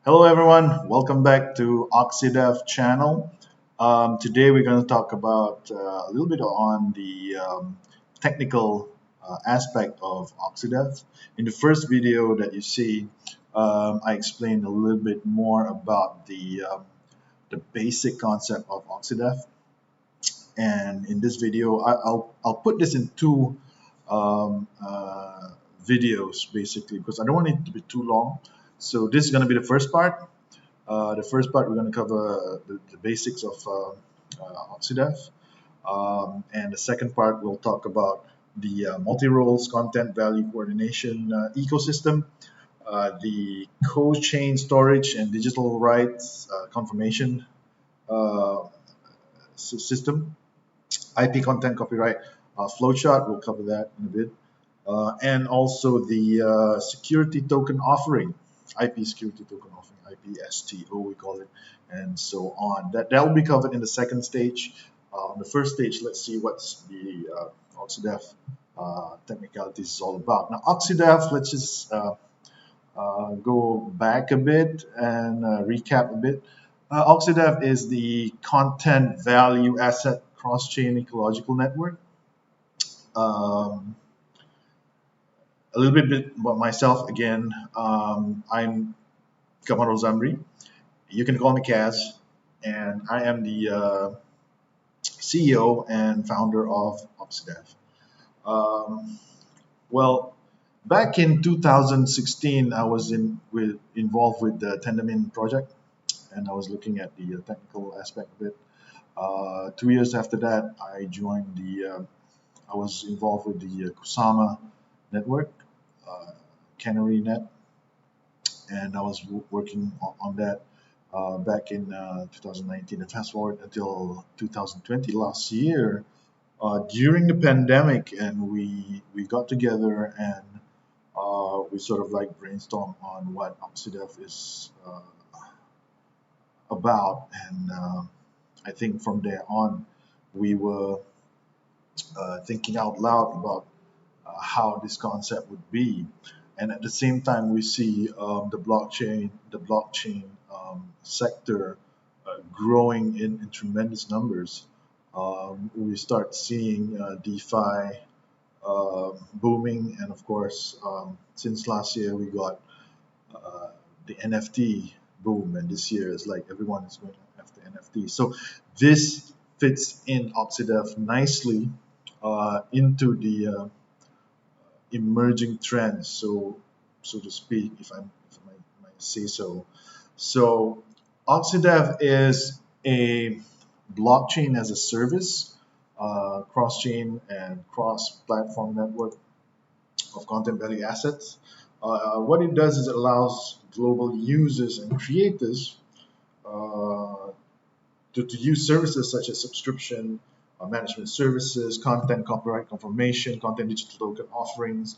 Hello everyone, welcome back to OxyDev channel. Today we're going to talk about a little bit on the technical aspect of OxyDev. In the first video that you see, I explained a little bit more about the basic concept of OxyDev. And in this video, I'll put this in two videos basically because I don't want it to be too long. So this is going to be the first part. The first part we're going to cover the basics of OxyDev, and the second part we'll talk about the multi-roles content value coordination ecosystem, the co-chain storage and digital rights confirmation system, IP content copyright flowchart. We'll cover that in a bit, and also the security token offering, IP security token offering, IPSTO we call it, and so on. That will be covered in the second stage. On the first stage, let's see what's the OxyDev technicalities is all about. Now, OxyDev, let's just go back a bit and recap a bit. OxyDev is the content value asset cross-chain ecological network. A little bit about myself again. I'm Kamarul Zamri. You can call me Kaz, and I am the CEO and founder of OxyDev. Well, back in 2016, I was involved with the Tendermint project, and I was looking at the technical aspect of it. 2 years after that, I was involved with the Kusama network, Canary Net, and I was working on that back in 2019. And fast forward until 2020, last year, during the pandemic, and we got together and we sort of like brainstormed on what OxyDev is about, and I think from there on, we were thinking out loud about how this concept would be, and at the same time, we see the blockchain sector growing in tremendous numbers. We start seeing DeFi booming, and of course, since last year we got the NFT boom, and this year is like everyone is going after NFT. So this fits in OxyDev nicely into the emerging trends, so to speak, if I might say so. So OxyDev is a blockchain as a service, cross-chain and cross-platform network of content value assets. What it does is it allows global users and creators to use services such as subscription, management services, content copyright confirmation, content digital token offerings,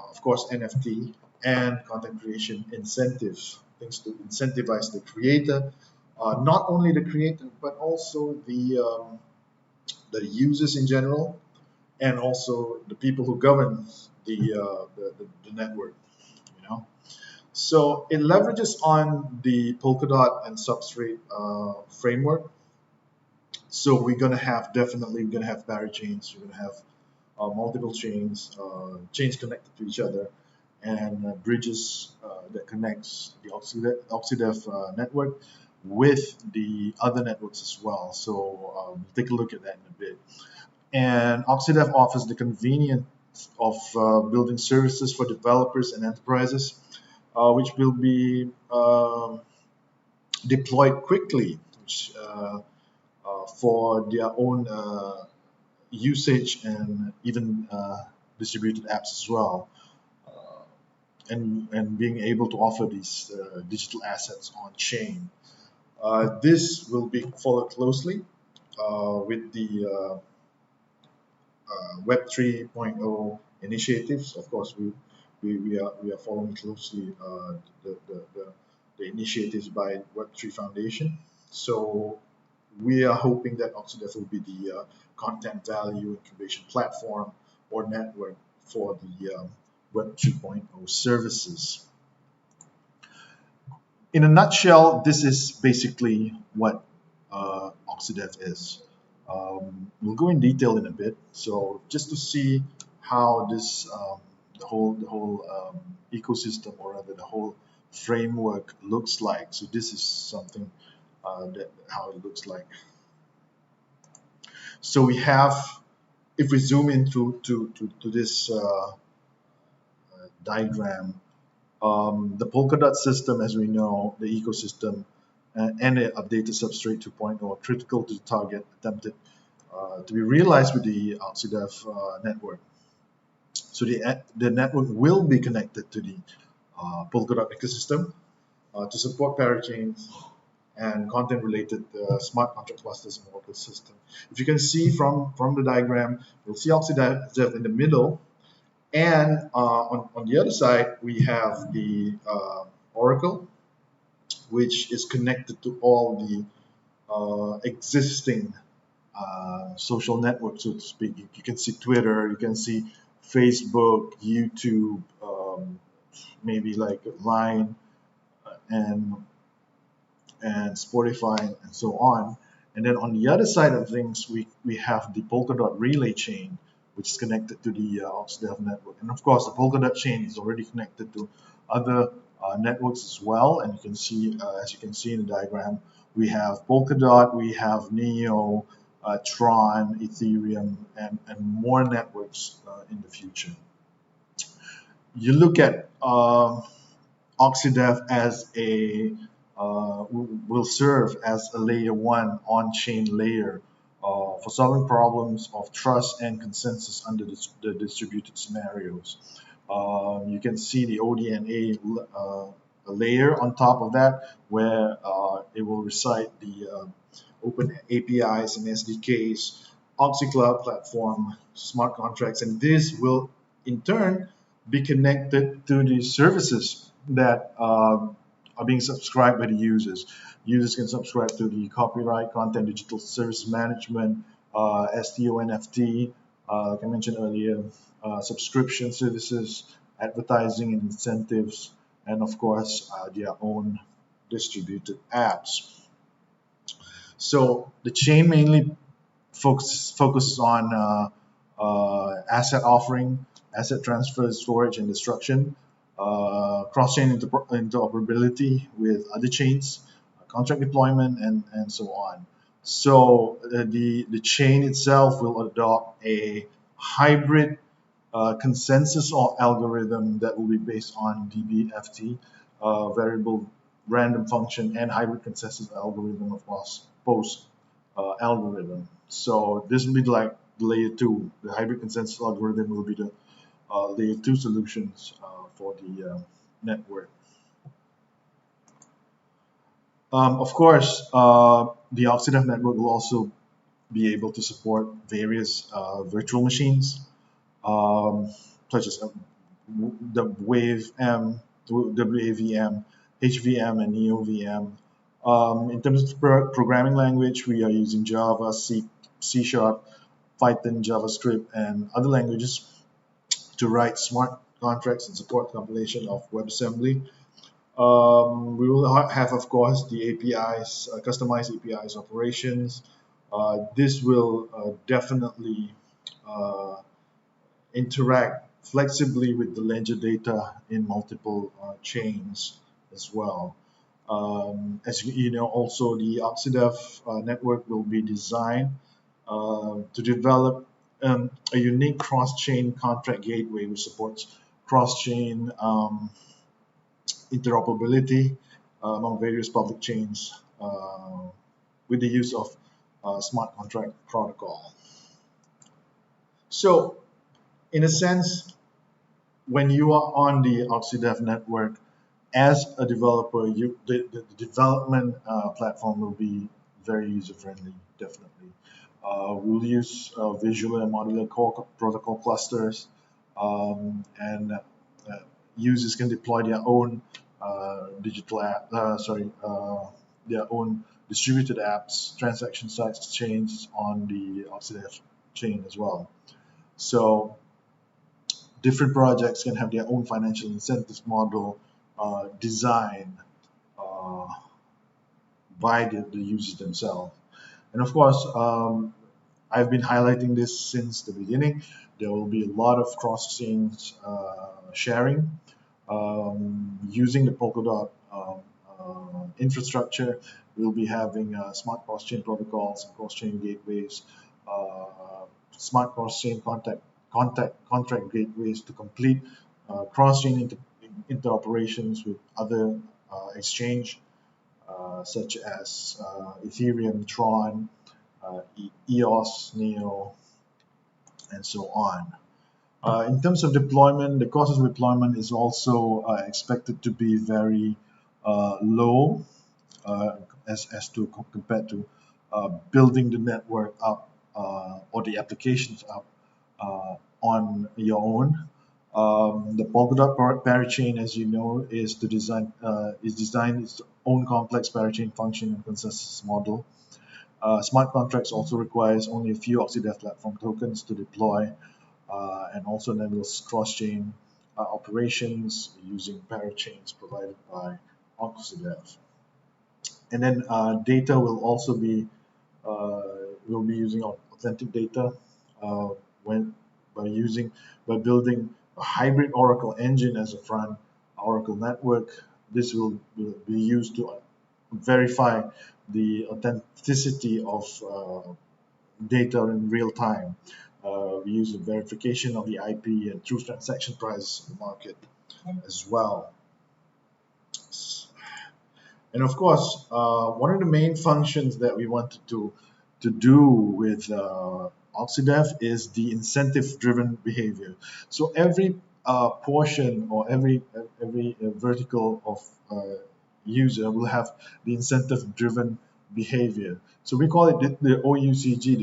of course NFT, and content creation incentives, things to incentivize the creator, not only the creator but also the users in general, and also the people who govern the network. You know, so it leverages on the Polkadot and Substrate framework. So we're gonna have barrier chains. We're gonna have multiple chains connected to each other, and bridges that connects the OxyDev network with the other networks as well. So we'll take a look at that in a bit. And OxyDev offers the convenience of building services for developers and enterprises, which will be deployed quickly, which, for their own usage, and even distributed apps as well, and being able to offer these digital assets on chain. This will be followed closely with the Web 3.0 initiatives. Of course, we are following closely the initiatives by Web3 Foundation. So we are hoping that OxyDev will be the content value incubation platform or network for the Web 3.0 services. in a nutshell, this is basically what OxyDev is. We'll go in detail in a bit. So just to see how this the whole ecosystem, or rather the whole framework looks like. So this is something that how it looks like. So we have, if we zoom into to this diagram, the Polkadot system, as we know, the ecosystem, and the updated substrate 2.0 are critical to the target attempted to be realized with the OxyDev network. So the network will be connected to the Polkadot ecosystem to support parachains and content-related smart contract clusters and worker system. If you can see from the diagram, you'll see OxyDev in the middle, and on the other side, we have the Oracle, which is connected to all the existing social networks, so to speak. You can see Twitter, you can see Facebook, YouTube, maybe like Line, and Spotify, and so on. And then on the other side of things, we have the Polkadot relay chain, which is connected to the OxyDev network. And of course, the Polkadot chain is already connected to other networks as well. And you can see, as you can see in the diagram, we have Polkadot, we have Neo, Tron, Ethereum, and more networks in the future. You look at OxyDev as will serve as a layer 1 on-chain layer for solving problems of trust and consensus under the distributed scenarios. You can see the ODNA layer on top of that, where it will recite the open APIs and SDKs, OxyCloud platform, smart contracts, and this will in turn be connected to the services that are being subscribed by the users. Users can subscribe to the copyright, content, digital service management, STO, NFT, like I mentioned earlier, subscription services, advertising and incentives, and of course their own distributed apps. So the chain mainly focuses on asset offering, asset transfer, storage, and destruction, cross-chain interoperability with other chains, contract deployment, and so on. So the chain itself will adopt a hybrid consensus or algorithm that will be based on DBFT, variable random function, and hybrid consensus algorithm, of course, post algorithm. So this will be like layer 2. The hybrid consensus algorithm will be the layer 2 solutions for the network. Of course, the OxyDev network will also be able to support various virtual machines, such as the WAVM, HVM, and NeoVM. In terms of programming language, we are using Java, C Sharp, Python, JavaScript, and other languages to write smart contracts and support compilation of WebAssembly. We will have, of course, the APIs, customized APIs operations. This will definitely interact flexibly with the ledger data in multiple chains as well. As you know, also the OxyDev network will be designed to develop a unique cross-chain contract gateway which supports cross-chain interoperability among various public chains with the use of smart contract protocol. So, in a sense, when you are on the OxyDev network as a developer, the development platform will be very user-friendly, definitely. We'll use visual and modular core protocol clusters, and users can deploy their own digital app, their own distributed apps, transaction sites, chains on the OxyDev chain as well. So different projects can have their own financial incentives model design by the users themselves. And of course, I've been highlighting this since the beginning. There will be a lot of cross-chain sharing using the Polkadot infrastructure. We'll be having smart cross-chain protocols and cross-chain gateways, smart cross-chain contract gateways to complete cross-chain interoperations with other exchange such as Ethereum, Tron, EOS, Neo, and so on. In terms of deployment, the cost of deployment is also expected to be very low as to compared to building the network up or the applications up on your own. The Polkadot parachain, as you know, is designed its own complex parachain function and consensus model. Smart contracts also requires only a few OxyDev platform tokens to deploy, and also enables cross-chain operations using parachains provided by OxyDev. And then data will also be we'll be using authentic data by building a hybrid Oracle engine as a front Oracle network. This will be used to verify the authenticity of data in real time. We use the verification of the IP and true transaction price in the market as well. And of course, one of the main functions that we wanted to do with OxyDev is the incentive-driven behavior. So every portion or every vertical of user will have the incentive-driven behavior. So we call it the OUCG,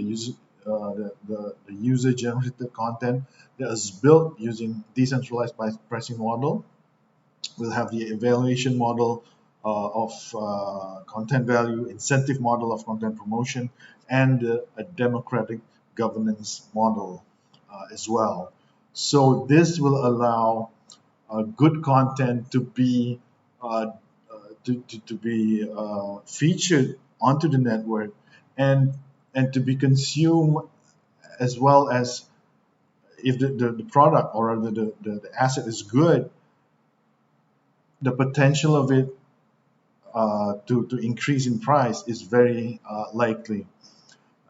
the user-generated content that is built using decentralized pricing model. We'll have the evaluation model of content value, incentive model of content promotion, and a democratic governance model as well. So this will allow good content to be featured onto the network and to be consumed, as well as if the product or the asset is good, the potential of it to increase in price is very likely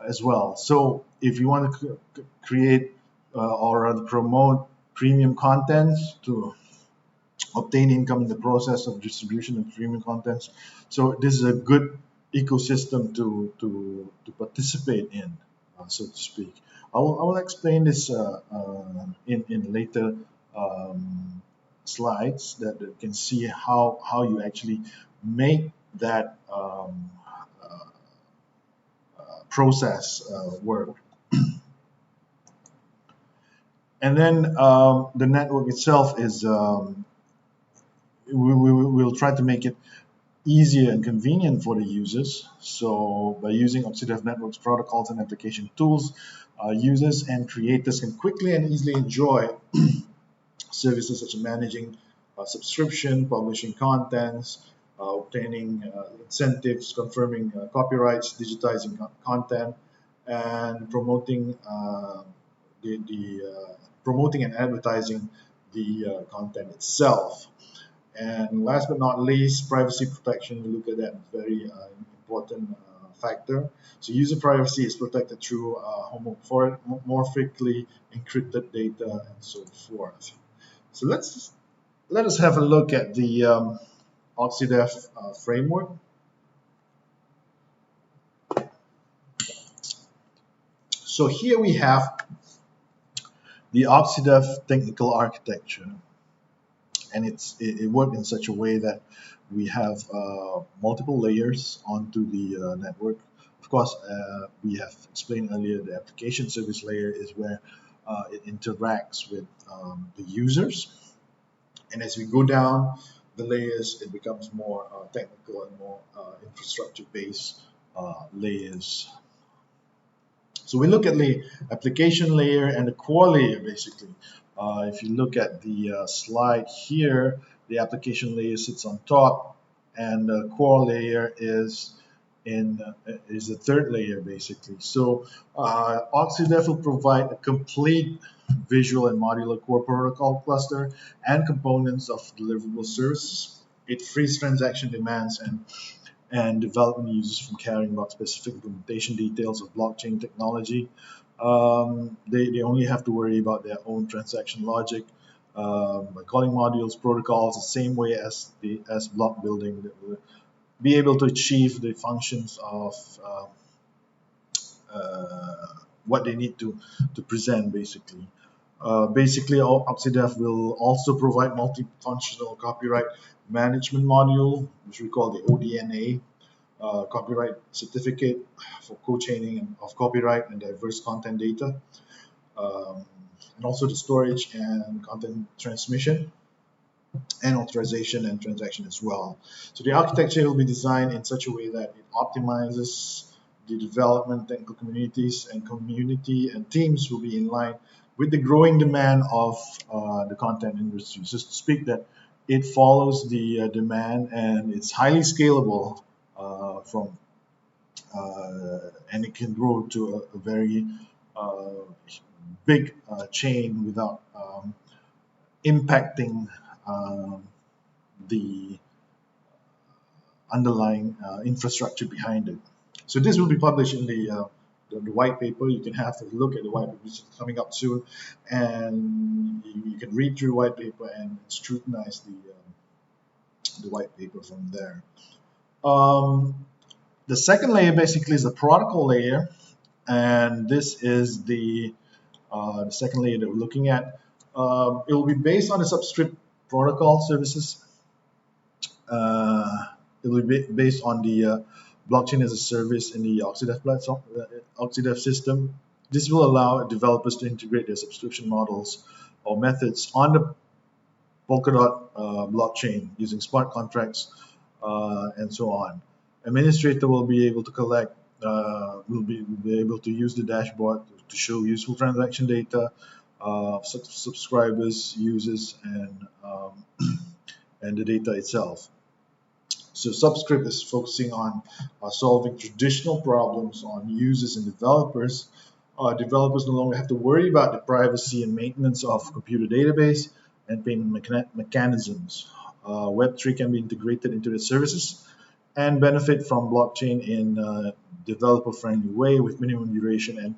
as well. So if you want to create or rather promote premium contents to obtain income in the process of distribution of premium contents, so this is a good ecosystem to participate in, so to speak. I will explain this in later slides that you can see how you actually make that process work. And then the network itself is we'll try to make it easier and convenient for the users. So by using OxyDev Network's protocols and application tools, users and creators can quickly and easily enjoy services such as managing subscription, publishing contents, obtaining incentives, confirming copyrights, digitizing content, and promoting promoting and advertising the content itself. And last but not least, privacy protection. We look at that very important factor. So user privacy is protected through homomorphically encrypted data and so forth. So let us have a look at the OxyDev framework. So here we have the OxyDev technical architecture, and it worked in such a way that we have multiple layers onto the network. Of course, we have explained earlier the application service layer is where it interacts with the users, and as we go down the layers, it becomes more technical and more infrastructure-based layers. So we look at the application layer and the core layer, basically. If you look at the slide here, the application layer sits on top, and the core layer is the third layer basically. So OxyDev will provide a complete visual and modular core protocol cluster and components of deliverable services. It frees transaction demands and development users from caring about specific implementation details of blockchain technology. They only have to worry about their own transaction logic by calling modules, protocols the same way as block building. That will be able to achieve the functions of what they need to present basically. Basically, OxyDev will also provide multifunctional copyright management module, which we call the ODNA, copyright certificate for co-chaining of copyright and diverse content data, and also the storage and content transmission and authorization and transaction as well. So the architecture will be designed in such a way that it optimizes the development technical communities and community and teams will be in line with the growing demand of the content industry. So to speak that it follows the demand and it's highly scalable from and it can grow to a very big chain without impacting the underlying infrastructure behind it. So this will be published in the white paper. You can have a look at the white paper, which is coming up soon, and you can read through the white paper and scrutinize the white paper from there. The second layer basically is the protocol layer, and this is the second layer that we're looking at. It will be based on the subscript protocol services. It will be based on the blockchain as a service in the OxyDev platform, OxyDev system. This will allow developers to integrate their subscription models or methods on the Polkadot blockchain using smart contracts and so on. Administrator will be able to collect, will be able to use the dashboard to show useful transaction data, subscribers, users, and the data itself. So Subscript is focusing on solving traditional problems on users and developers. Developers no longer have to worry about the privacy and maintenance of computer database and payment mechanisms. Web3 can be integrated into the services and benefit from blockchain in a developer-friendly way with minimum duration and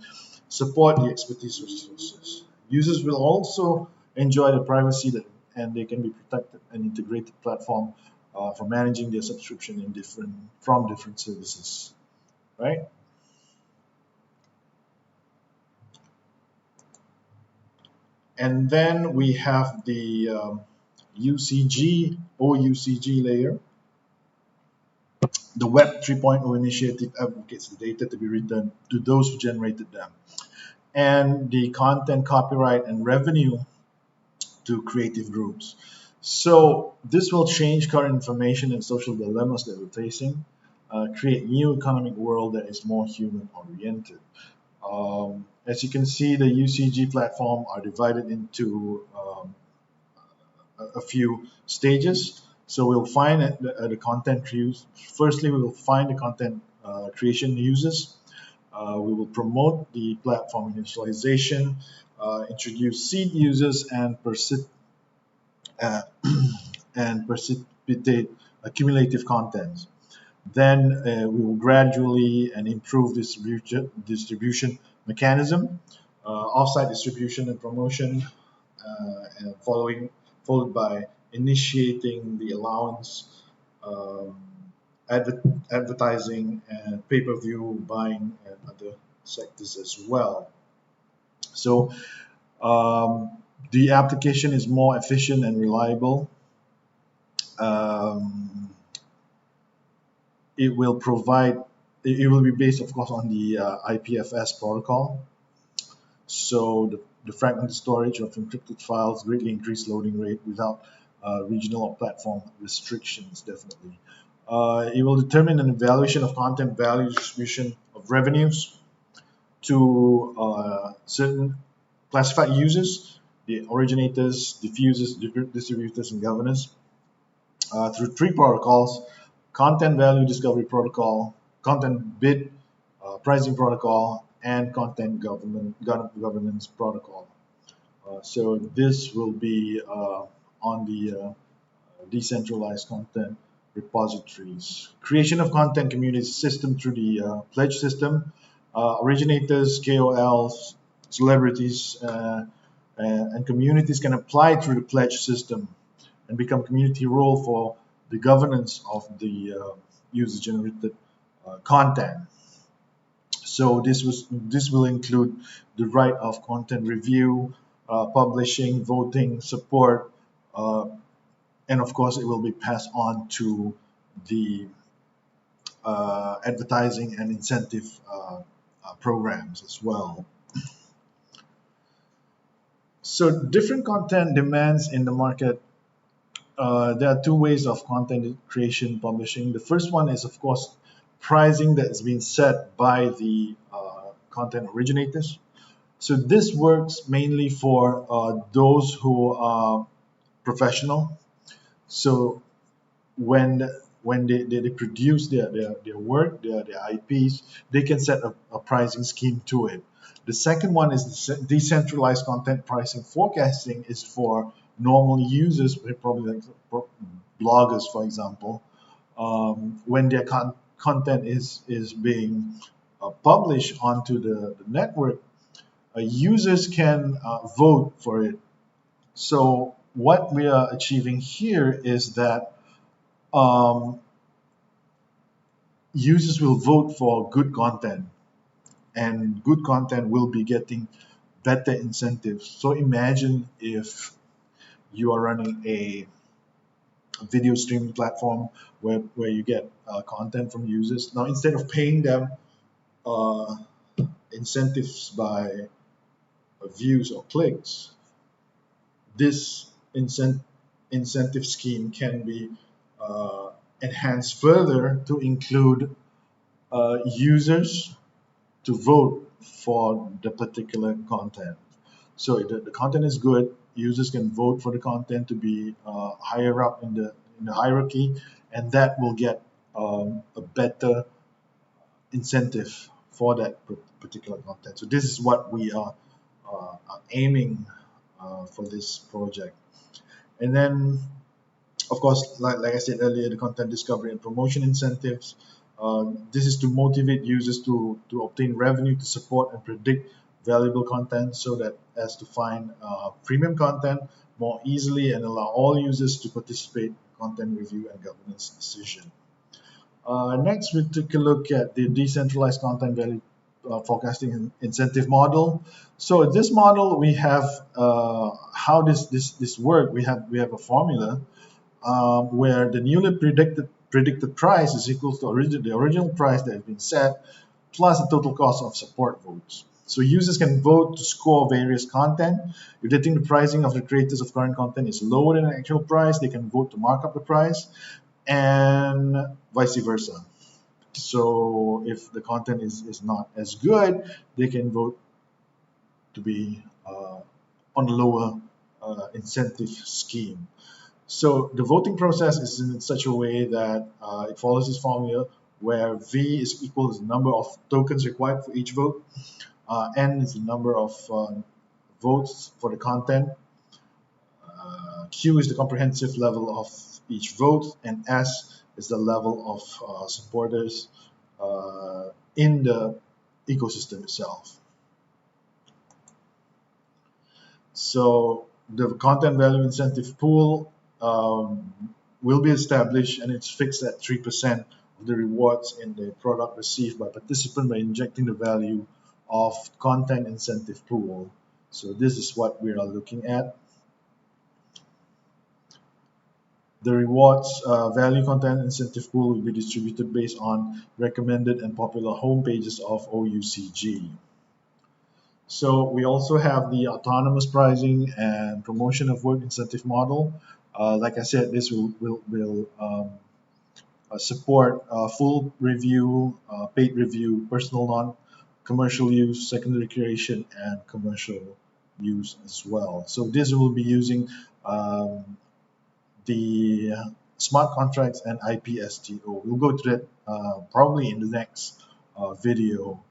support the expertise resources. Users will also enjoy the privacy and they can be protected and integrated platform for managing their subscription from different services, right? And then we have the OUCG layer. The Web 3.0 initiative advocates the data to be returned to those who generated them, and the content, copyright, and revenue to creative groups. So this will change current information and social dilemmas that we're facing, create new economic world that is more human-oriented. As you can see, the UCG platform are divided into a few stages. So we'll find the content use. Firstly, we will find the content creation users. We will promote the platform initialization, introduce seed users, and precipitate cumulative contents. Then we will gradually and improve distribution mechanism, offsite distribution and promotion, and followed by initiating the allowance, advertising, and pay-per-view buying and other sectors as well. So the application is more efficient and reliable. It will be based, of course, on the IPFS protocol. So the fragmented storage of encrypted files greatly increase loading rate without regional or platform restrictions, definitely. It will determine an evaluation of content value distribution of revenues to certain classified users, the originators, diffusers, distributors, and governors through three protocols: content value discovery protocol, content bid pricing protocol, and content governance protocol. So this will be on the decentralized content repositories. Creation of content community system through the pledge system. Originators, KOLs, celebrities, and communities can apply through the pledge system and become community role for the governance of the user-generated content. So this will include the right of content review, publishing, voting, support, and of course it will be passed on to the advertising and incentive programs as well. So different content demands in the market. There are two ways of content creation publishing. The first one is of course pricing that's been set by the content originators. So this works mainly for those who are professional. So when they produce their work, their IPs, they can set a pricing scheme to it. The second one is decentralized content pricing forecasting is for normal users, probably like bloggers, for example. When their content is being published onto the network, users can vote for it. So what we are achieving here is that users will vote for good content, and good content will be getting better incentives. So imagine if you are running a video streaming platform where you get content from users. Now, instead of paying them incentives by views or clicks, this incentive scheme can be enhanced further to include users to vote for the particular content. So the content is good, users can vote for the content to be higher up in the hierarchy, and that will get a better incentive for that particular content. So this is what we are aiming for this project. And then, of course, like I said earlier, the content discovery and promotion incentives. This is to motivate users to obtain revenue to support and predict valuable content, so that as to find premium content more easily and allow all users to participate in content review and governance decision. Next, we took a look at the decentralized content value forecasting incentive model. So this model, we have how this work. We have a formula where the newly predicted price is equal to the original price that has been set plus the total cost of support votes. So users can vote to score various content. If they think the pricing of the creators of current content is lower than the actual price, they can vote to mark up the price, and vice versa. So if the content is not as good, they can vote to be on a lower incentive scheme. So the voting process is in such a way that it follows this formula where V is equal to the number of tokens required for each vote, N is the number of votes for the content, Q is the comprehensive level of each vote, and S is the level of supporters in the ecosystem itself. So the content value incentive pool will be established, and it's fixed at 3% of the rewards in the product received by participant by injecting the value of content incentive pool. So this is what we are looking at. The rewards value content incentive pool will be distributed based on recommended and popular home pages of OUCG. So we also have the autonomous pricing and promotion of work incentive model. Like I said, this will support full review, paid review, personal non-commercial use, secondary creation, and commercial use as well. So this will be using the smart contracts, and IPSTO. We'll go to that probably in the next video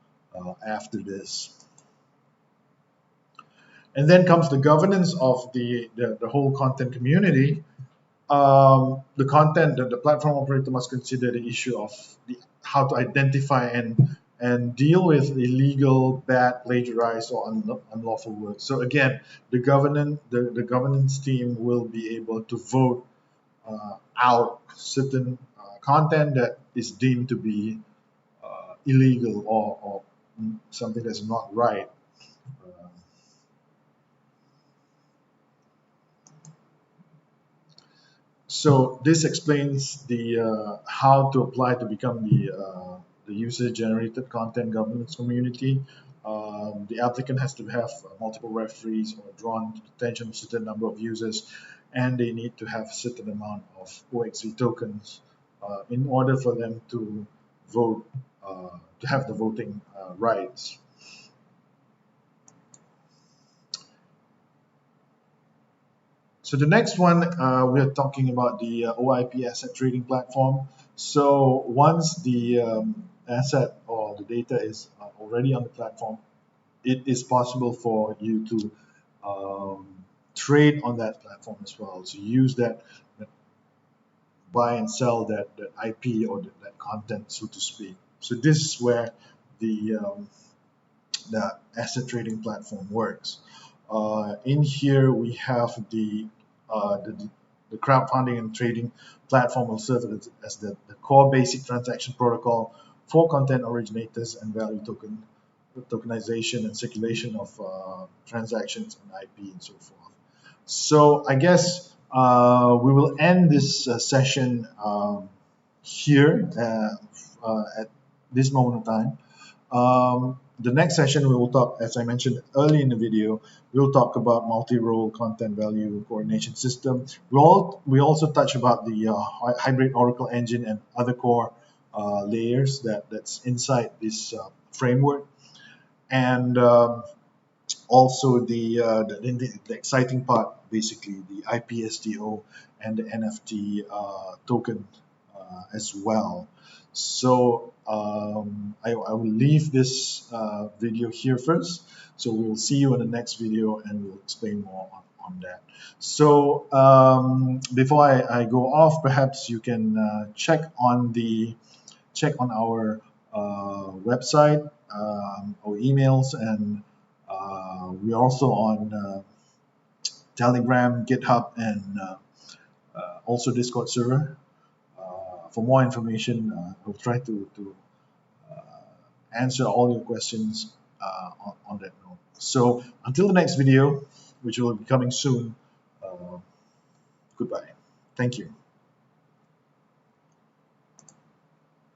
after this. And then comes the governance of the whole content community. The content that the platform operator must consider the issue of how to identify and deal with illegal, bad, plagiarized, or unlawful work. So again, the governance team will be able to vote out certain content that is deemed to be illegal or something that's not right. So this explains the how to apply to become the user-generated content governance community. The applicant has to have multiple referees or drawn to attention a certain number of users, and they need to have a certain amount of OXV tokens in order for them to vote, to have the voting rights. So the next one, we're talking about the OIP asset trading platform. So once the asset or the data is already on the platform, it is possible for you to trade on that platform as well. So use that buy and sell that IP or that content, so to speak. So this is where the asset trading platform works. In here we have the crowdfunding and trading platform will serve as the core basic transaction protocol for content originators and value tokenization and circulation of transactions and IP and so forth. So I guess we will end this session here at this moment of time. The next session we will talk, as I mentioned early in the video, we'll talk about multi-role content value coordination system. We also touch about the hybrid Oracle engine and other core layers that's inside this framework, and also the exciting part, basically the IPSTO and the NFT token as well. So I will leave this video here first. So we'll see you in the next video and we'll explain more on that. So before I go off, perhaps you can check on our website or emails, and we're also on Telegram, GitHub, and also Discord server. For more information, I'll try to answer all your questions on that note. So until the next video, which will be coming soon, goodbye. Thank you.